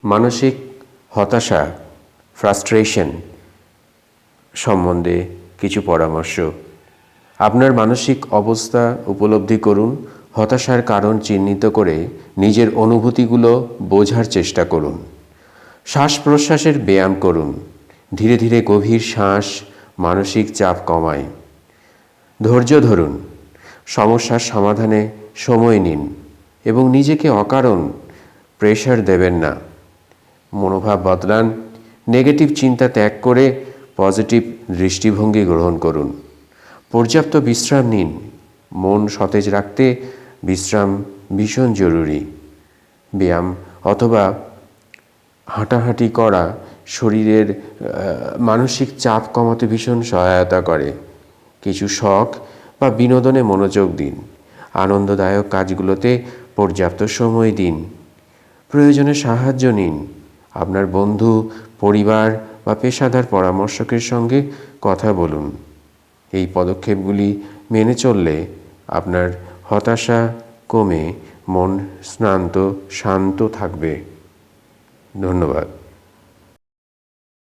মানসিক হতাশা, ফ্রাস্ট্রেশন সম্বন্ধে কিছু পরামর্শ। আপনার মানসিক অবস্থা উপলব্ধি করুন, হতাশার কারণ চিহ্নিত করে নিজের অনুভূতিগুলো বোঝার চেষ্টা করুন। শ্বাস প্রশ্বাসের ব্যায়াম করুন। ধীরে ধীরে গভীর শ্বাস মানসিক চাপ কমায়। ধৈর্য ধরুন, সমস্যার সমাধানে সময় নিন এবং নিজেকে অকারণ প্রেশার দেবেন না। মনোভাব বদলান, নেগেটিভ চিন্তা ত্যাগ করে পজিটিভ দৃষ্টিভঙ্গি গ্রহণ করুন। পর্যাপ্ত বিশ্রাম নিন, মন সতেজ রাখতে বিশ্রাম ভীষণ জরুরি। ব্যায়াম অথবা হাঁটাহাঁটি করা শরীরের মানসিক চাপ কমাতে ভীষণ সহায়তা করে। কিছু শখ বা বিনোদনে মনোযোগ দিন। আনন্দদায়ক কাজগুলোতে পর্যাপ্ত সময় দিন। প্রয়োজনে সাহায্য নিন। আপনার বন্ধু, পরিবার বা পেশাদার পরামর্শকের সঙ্গে কথা বলুন। এই পদক্ষেপগুলি মেনে চললে আপনার হতাশা কমে মন শান্ত থাকবে। ধন্যবাদ।